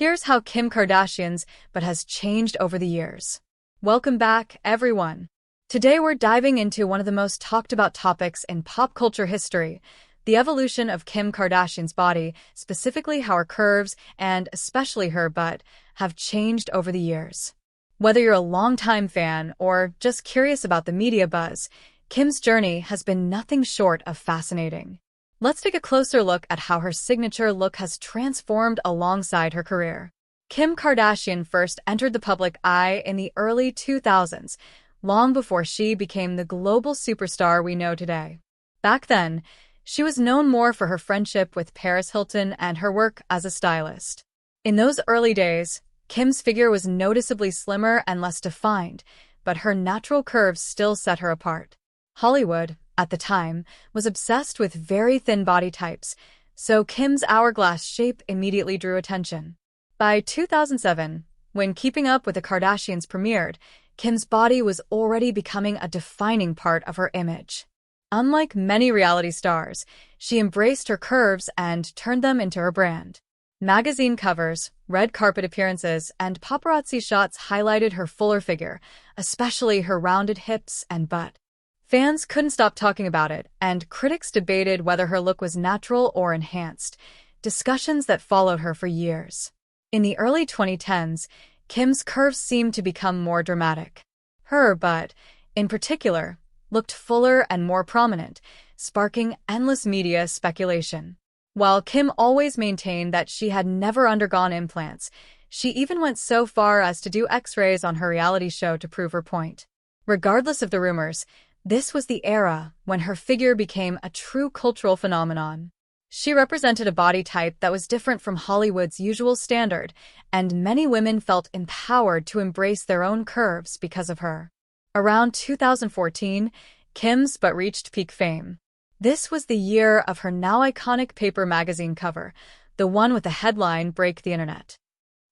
Here's how Kim Kardashian's but has changed over the years. Welcome back, everyone. Today we're diving into one of the most talked about topics in pop culture history, the evolution of Kim Kardashian's body, specifically how her curves, and especially her butt, have changed over the years. Whether you're a longtime fan or just curious about the media buzz, Kim's journey has been nothing short of fascinating. Let's take a closer look at how her signature look has transformed alongside her career. Kim Kardashian first entered the public eye in the early 2000s, long before she became the global superstar we know today. Back then, she was known more for her friendship with Paris Hilton and her work as a stylist. In those early days, Kim's figure was noticeably slimmer and less defined, but her natural curves still set her apart. Hollywood, at the time, was obsessed with very thin body types, so Kim's hourglass shape immediately drew attention. By 2007, when Keeping Up with the Kardashians premiered, Kim's body was already becoming a defining part of her image. Unlike many reality stars, she embraced her curves and turned them into her brand. Magazine covers, red carpet appearances, and paparazzi shots highlighted her fuller figure, especially her rounded hips and butt. Fans couldn't stop talking about it, and critics debated whether her look was natural or enhanced, discussions that followed her for years. In the early 2010s, Kim's curves seemed to become more dramatic. Her butt, in particular, looked fuller and more prominent, sparking endless media speculation. While Kim always maintained that she had never undergone implants, she even went so far as to do X-rays on her reality show to prove her point. Regardless of the rumors, this was the era when her figure became a true cultural phenomenon. She represented a body type that was different from Hollywood's usual standard, and many women felt empowered to embrace their own curves because of her. Around 2014, Kim's butt reached peak fame. This was the year of her now iconic paper magazine cover, the one with the headline "Break the Internet."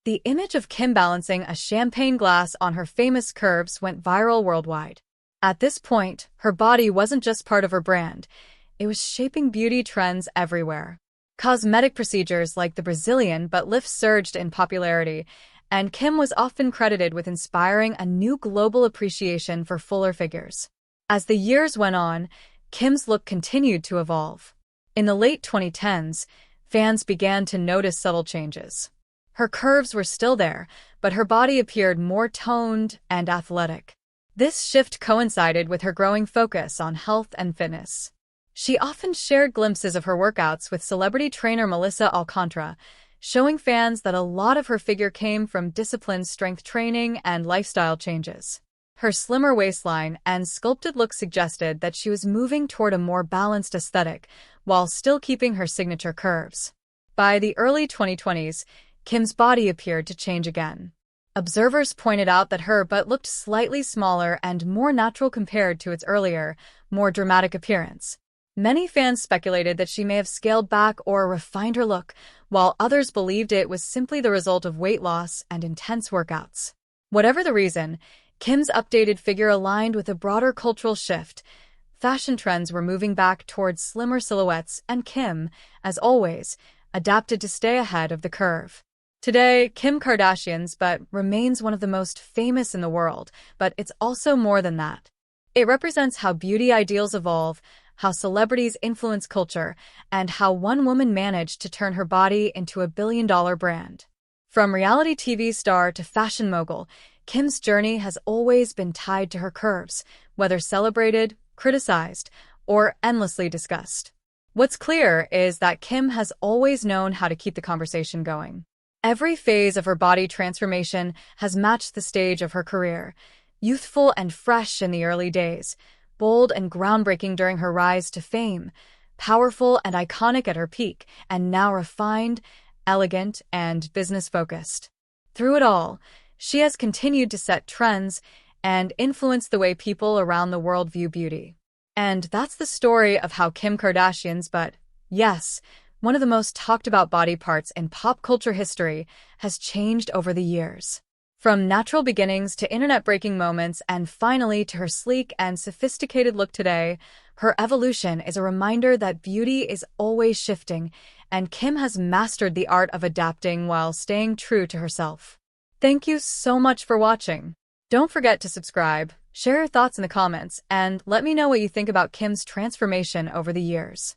The image of Kim balancing a champagne glass on her famous curves went viral worldwide. At this point, her body wasn't just part of her brand, it was shaping beauty trends everywhere. Cosmetic procedures like the Brazilian butt lift surged in popularity, and Kim was often credited with inspiring a new global appreciation for fuller figures. As the years went on, Kim's look continued to evolve. In the late 2010s, fans began to notice subtle changes. Her curves were still there, but her body appeared more toned and athletic. This shift coincided with her growing focus on health and fitness. She often shared glimpses of her workouts with celebrity trainer Melissa Alcantara, showing fans that a lot of her figure came from disciplined strength training and lifestyle changes. Her slimmer waistline and sculpted look suggested that she was moving toward a more balanced aesthetic, while still keeping her signature curves. By the early 2020s, Kim's body appeared to change again. Observers pointed out that her butt looked slightly smaller and more natural compared to its earlier, more dramatic appearance. Many fans speculated that she may have scaled back or refined her look, while others believed it was simply the result of weight loss and intense workouts. Whatever the reason, Kim's updated figure aligned with a broader cultural shift. Fashion trends were moving back towards slimmer silhouettes, and Kim, as always, adapted to stay ahead of the curve. Today, Kim Kardashian's butt remains one of the most famous in the world, but it's also more than that. It represents how beauty ideals evolve, how celebrities influence culture, and how one woman managed to turn her body into a billion-dollar brand. From reality TV star to fashion mogul, Kim's journey has always been tied to her curves, whether celebrated, criticized, or endlessly discussed. What's clear is that Kim has always known how to keep the conversation going. Every phase of her body transformation has matched the stage of her career. Youthful and fresh in the early days, bold and groundbreaking during her rise to fame, powerful and iconic at her peak, and now refined, elegant, and business-focused. Through it all, she has continued to set trends and influence the way people around the world view beauty. And that's the story of how Kim Kardashian's butt, yes, one of the most talked about body parts in pop culture history, has changed over the years. From natural beginnings to internet-breaking moments and finally to her sleek and sophisticated look today, her evolution is a reminder that beauty is always shifting and Kim has mastered the art of adapting while staying true to herself. Thank you so much for watching. Don't forget to subscribe, share your thoughts in the comments, and let me know what you think about Kim's transformation over the years.